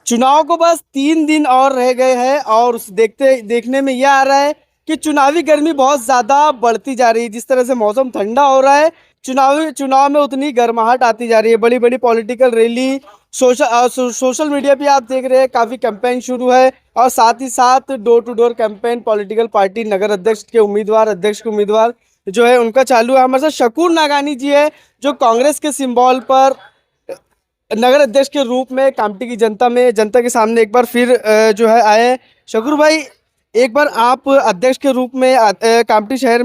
चुनाव को बस 3 दिन और रह गए हैं और देखने में यह आ रहा है कि चुनावी गर्मी बहुत ज्यादा बढ़ती जा रही है। जिस तरह से मौसम ठंडा हो रहा है, चुनाव में उतनी गर्माहट आती जा रही है। बड़ी बड़ी पॉलिटिकल रैली, सोशल मीडिया पे आप देख रहे हैं काफी कैंपेन शुरू है और साथ ही साथ door to door campaign political party नगर अध्यक्ष के उम्मीदवार, अध्यक्ष के उम्मीदवार जो है उनका चालू है। हमारे साथ शकूर नागानी जी है जो कांग्रेस के सिंबल पर नगर अध्यक्ष के रूप में कामटी की जनता के सामने एक बार फिर जो है आए। शकूर भाई, एक बार आप अध्यक्ष के रूप में कामटी शहर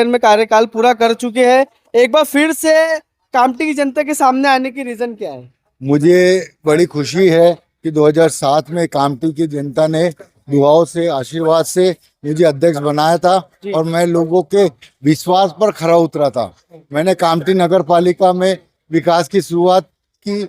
में कार्यकाल पूरा कर चुके हैं। एक बार फिर से कामटी की जनता के सामने आने की रीजन क्या है? मुझे बड़ी खुशी है कि 2007 में कामटी की जनता ने दुआओं से, आशीर्वाद से मुझे अध्यक्ष बनाया था और मैं लोगों के विश्वास पर खरा उतरा था। मैंने कामटी नगर पालिका में विकास की शुरुआत की।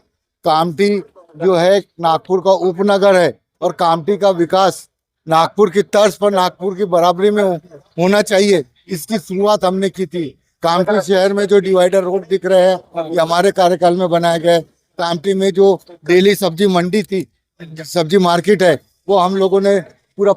कामटी जो है नागपुर का उपनगर है और कामटी का विकास नागपुर की तर्ज पर, नागपुर की बराबरी में होना चाहिए, इसकी शुरुआत हमने की थी। कामटी शहर में जो डिवाइडर रोड दिख रहे हैं ये हमारे कार्यकाल में बनाए गए। कामटी में जो डेली सब्जी मंडी थी, सब्जी मार्केट है, वो हम लोगों ने पूरा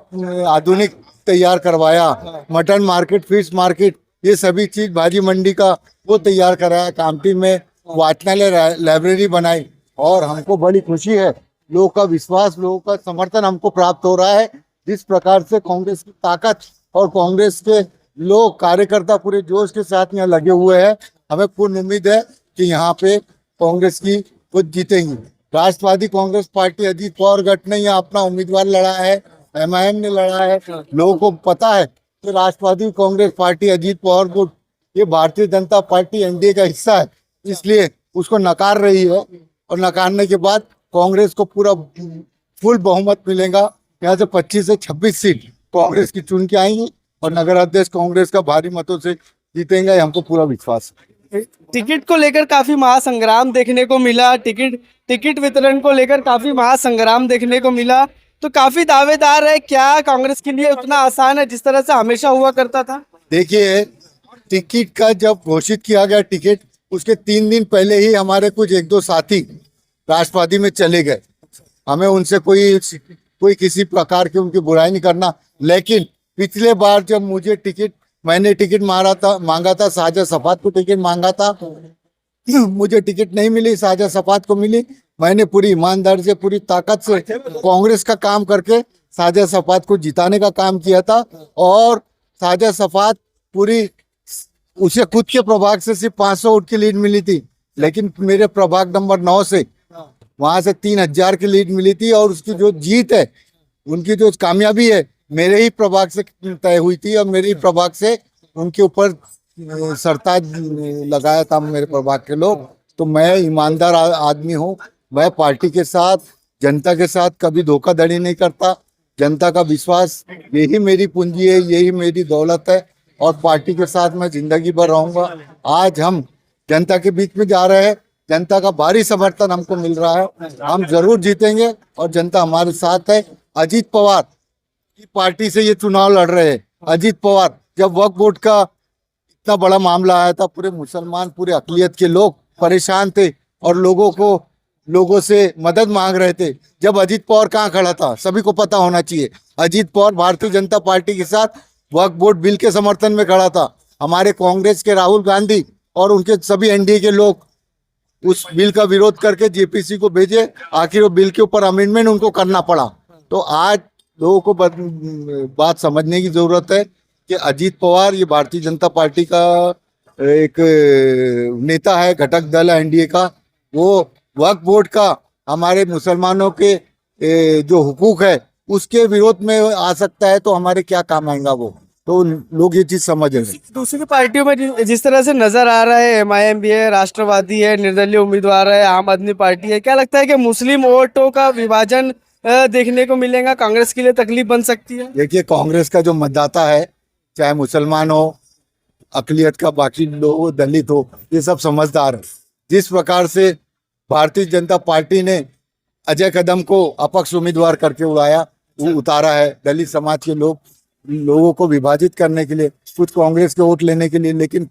आधुनिक तैयार करवाया। मटन मार्केट, फिश मार्केट, ये सभी चीज, भाजी मंडी का वो तैयार कराया। कामटी में वाचनालय, लाइब्रेरी बनाई और हमको बड़ी खुशी है। लोगों का विश्वास, लोगों का समर्थन हमको प्राप्त हो रहा है। जिस प्रकार से कांग्रेस की ताकत और कांग्रेस के लोग, कार्यकर्ता पूरे जोश के साथ यहाँ लगे हुए हैं, हमें पूर्ण उम्मीद है कि यहाँ पे कांग्रेस की वो जीतेंगी। राष्ट्रवादी कांग्रेस पार्टी अजीत पवार गठ ने यहाँ अपना उम्मीदवार लड़ा है, एमआईएम ने लड़ा है। लोगों को पता है कि राष्ट्रवादी कांग्रेस पार्टी अजीत पवार को, ये भारतीय जनता पार्टी एनडीए का हिस्सा है, इसलिए उसको नकार रही है और नकारने के बाद कांग्रेस को पूरा फुल बहुमत मिलेगा। यहाँ से 25 से 26 सीट कांग्रेस की चुन के आएंगी और नगर अध्यक्ष कांग्रेस का भारी मतों से जीतेंगे, हमको पूरा विश्वास है। टिकट को लेकर काफी महासंग्राम देखने को मिला, टिकट वितरण को लेकर काफी महासंग्राम देखने को मिला, तो काफी दावेदार है। क्या कांग्रेस के लिए उतना आसान है जिस तरह से हमेशा हुआ करता था? देखिए, टिकट का जब घोषित किया गया टिकट, उसके 3 दिन पहले ही हमारे कुछ 1-2 साथी राष्ट्रवादी में चले गए। हमें उनसे कोई किसी प्रकार की उनकी बुराई नहीं करना, लेकिन पिछले बार जब मैंने टिकट मांगा था, साजा सफात को टिकट मांगा था, मुझे टिकट नहीं मिली, साजा सफात को मिली। मैंने पूरी ईमानदारी से, पूरी ताकत से कांग्रेस का काम करके साजा सफात को जिताने का काम किया था और साजा सफात पूरी, उसे खुद के प्रभाग से सिर्फ 500 वोट की लीड मिली थी, लेकिन मेरे प्रभाग नंबर 9 से वहां से 3000 की लीड मिली थी और उसकी जो जीत है, उनकी जो कामयाबी है, मेरे ही प्रभाग से तय हुई थी और मेरे ही प्रभाग से उनके ऊपर सरताज लगाया था मेरे प्रभाग के लोग। तो मैं ईमानदार आदमी हूँ, मैं पार्टी के साथ, जनता के साथ कभी धोखाधड़ी नहीं करता। जनता का विश्वास यही मेरी पूंजी है, यही मेरी दौलत है और पार्टी के साथ मैं जिंदगी भर रहूंगा। आज हम जनता के बीच में जा रहे हैं, जनता का भारी समर्थन हमको मिल रहा है, हम जरूर जीतेंगे और जनता हमारे साथ है। अजीत पवार की पार्टी से ये चुनाव लड़ रहे हैं। अजीत पवार, जब वक्फ बोर्ड का इतना बड़ा मामला आया था, पूरे मुसलमान, पूरे अकलियत के लोग परेशान थे और लोगों से मदद मांग रहे थे। जब अजीत पवार कहाँ खड़ा था, सभी को पता होना चाहिए। अजीत पवार भारतीय जनता पार्टी के साथ वक्फ बोर्ड बिल के समर्थन में खड़ा था। हमारे कांग्रेस के राहुल गांधी और उनके सभी एनडीए के लोग उस बिल का विरोध करके जेपीसी को भेजे, आखिर वो बिल के ऊपर अमेंडमेंट उनको करना पड़ा। तो आज लोगों को बात समझने की जरूरत है कि अजीत पवार ये भारतीय जनता पार्टी का एक नेता है, घटक दल है एनडीए का। वो वक्फ बोर्ड का, हमारे मुसलमानों के जो हुकूक है उसके विरोध में आ सकता है, तो हमारे क्या काम आएगा वो, तो लोग ये चीज समझ रहे हैं। दूसरी पार्टियों में जिस तरह से नजर आ रहा है, एमआईएम भी है, राष्ट्रवादी है, निर्दलीय उम्मीदवार है, आम आदमी पार्टी है, क्या लगता है कि मुस्लिम वोटों का विभाजन देखने को मिलेगा? कांग्रेस के लिए तकलीफ बन सकती है? देखिए, कांग्रेस का जो मतदाता है, चाहे मुसलमान हो, अकलियत का बाकी लोग, दलित हो, ये सब समझदार है। जिस प्रकार से भारतीय जनता पार्टी ने अजय कदम को अपक्ष उम्मीदवार करके उतारा है, दलित समाज के लोगों को विभाजित करने के लिए, कुछ कांग्रेस के वोट लेने के लिए, लेकिन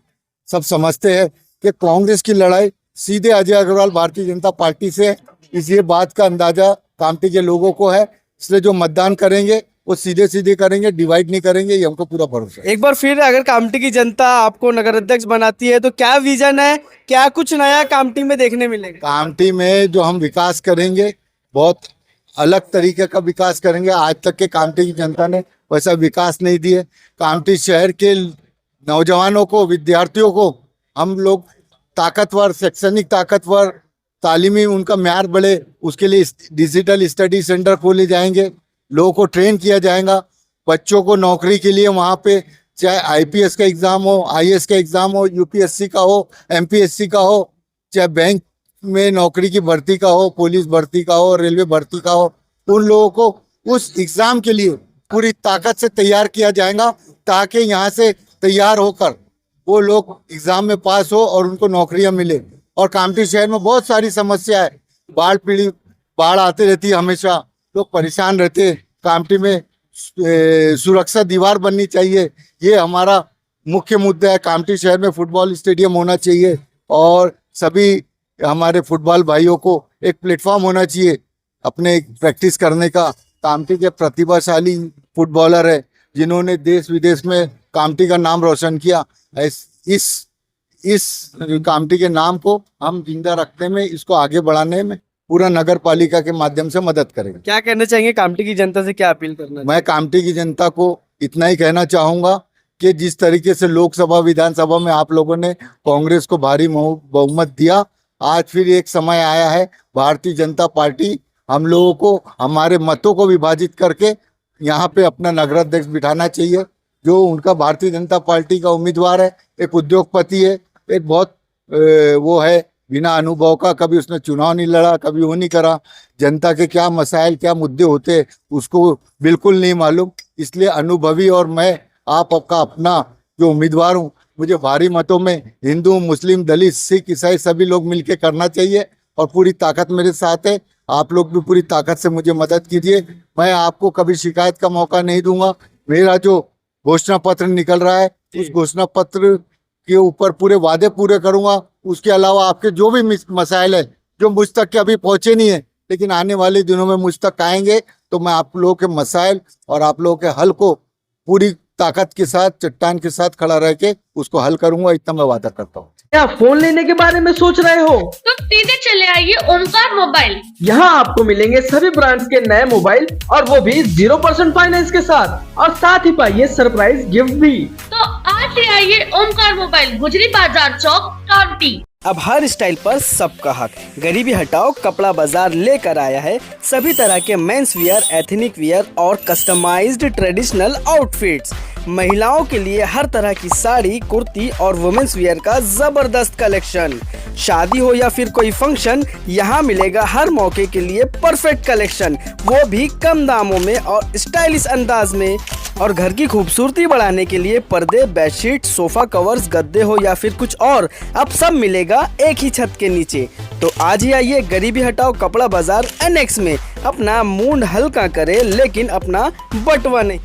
सब समझते हैं कि कांग्रेस की लड़ाई सीधे अजय अग्रवाल भारतीय जनता पार्टी से इस ये बात का अंदाजा कामठी के लोगों को है, इसलिए जो मतदान करेंगे वो सीधे सीधे करेंगे, डिवाइड नहीं करेंगे, ये हमको पूरा भरोसा है। एक बार फिर अगर कामठी की जनता आपको नगर अध्यक्ष बनाती है तो क्या विजन है, क्या कुछ नया कामठी में देखने मिलेगा? कामठी में जो हम विकास करेंगे बहुत अलग तरीके का विकास करेंगे। आज तक के कामठी की जनता ने वैसा विकास नहीं दिए। कामठी शहर के नौजवानों को, विद्यार्थियों को हम लोग ताकतवर, शैक्षणिक ताकतवर, तालीमी उनका म्यार बढ़े, उसके लिए डिजिटल स्टडी सेंटर खोले जाएंगे, लोगों को ट्रेन किया जाएगा। बच्चों को नौकरी के लिए वहाँ पे चाहे आईपीएस का एग्ज़ाम हो, आईएएस का एग्ज़ाम हो, यूपीएससी का हो, एमपीएससी का हो, चाहे बैंक में नौकरी की भर्ती का हो, पुलिस भर्ती का हो, रेलवे भर्ती का हो, उन लोगों को उस एग्ज़ाम के लिए पूरी ताकत से तैयार किया जाएगा, ताकि यहाँ से तैयार होकर वो लोग एग्ज़ाम में पास हो और उनको नौकरियाँ मिले। और कामठी शहर में बहुत सारी समस्या है, बाढ़ आती रहती है, हमेशा लोग परेशान रहते हैं। कामठी में सुरक्षा दीवार बननी चाहिए, ये हमारा मुख्य मुद्दा है। कामठी शहर में फुटबॉल स्टेडियम होना चाहिए और सभी हमारे फुटबॉल भाइयों को एक प्लेटफॉर्म होना चाहिए अपने प्रैक्टिस करने का। कामठी के प्रतिभाशाली फुटबॉलर है जिन्होंने देश विदेश में कामठी का नाम रोशन किया। इस कामठी के नाम को हम जिंदा रखने में, इसको आगे बढ़ाने में पूरा नगर पालिका के माध्यम से मदद करेंगे। क्या कहना चाहेंगे कामठी की जनता से, क्या अपील करना? मैं कामठी की जनता को इतना ही कहना चाहूँगा कि जिस तरीके से लोकसभा विधानसभा में आप लोगों ने कांग्रेस को भारी बहुमत दिया, आज फिर एक समय आया है भारतीय जनता पार्टी हम लोगों को हमारे मतों को विभाजित करके यहाँ पे अपना नगराध्यक्ष बिठाना चाहिए। जो उनका भारतीय जनता पार्टी का उम्मीदवार है, एक उद्योगपति है, एक बहुत वो है बिना अनुभव का, कभी उसने चुनाव नहीं लड़ा, कभी वो नहीं करा, जनता के क्या मसाइल, क्या मुद्दे होते हैं उसको बिल्कुल नहीं मालूम। इसलिए अनुभवी और मैं आपका अपना जो उम्मीदवार हूँ, मुझे भारी मतों में हिंदू, मुस्लिम, दलित, सिख, ईसाई सभी लोग मिलके करना चाहिए और पूरी ताकत मेरे साथ है। आप लोग भी पूरी ताकत से मुझे मदद कीजिए। मैं आपको कभी शिकायत का मौका नहीं दूंगा। मेरा जो घोषणा पत्र निकल रहा है उस घोषणा पत्र के ऊपर पूरे वादे पूरे करूंगा। उसके अलावा आपके जो भी मसाइल है जो मुझ तक के अभी पहुंचे नहीं है लेकिन आने वाले दिनों में मुझ तक आएंगे, तो मैं आप लोगों के मसाइल और आप लोगों के हल को पूरी ताकत के साथ, चट्टान के साथ खड़ा रह के उसको हल करूंगा, इतना मैं वादा करता हूँ। क्या फोन लेने के बारे में सोच रहे हो तो सीधे चले आइए ओमकार मोबाइल। यहाँ आपको मिलेंगे सभी ब्रांड्स के नए मोबाइल और वो भी 0% फाइनेंस के साथ, और साथ ही पाइए सरप्राइज गिफ्ट भी। तो आज ही आइए ओमकार मोबाइल, गुजरी बाजार चौक, कामठी। अब हर स्टाइल पर सबका हक, गरीबी हटाओ कपड़ा बाजार लेकर आया है सभी तरह के मेंस वियर, एथनिक वियर और कस्टमाइज्ड ट्रेडिशनल आउटफिट्स। महिलाओं के लिए हर तरह की साड़ी, कुर्ती और वुमेन्स वियर का जबरदस्त कलेक्शन। शादी हो या फिर कोई फंक्शन, यहाँ मिलेगा हर मौके के लिए परफेक्ट कलेक्शन, वो भी कम दामों में और स्टाइलिश अंदाज में। और घर की खूबसूरती बढ़ाने के लिए पर्दे, बेडशीट, सोफा कवर्स, गद्दे हो या फिर कुछ और, अब सब मिलेगा एक ही छत के नीचे। तो आज ही आइए गरीबी हटाओ कपड़ा बाजार एनेक्स में, अपना मूड हल्का करे लेकिन अपना बटवा नहीं।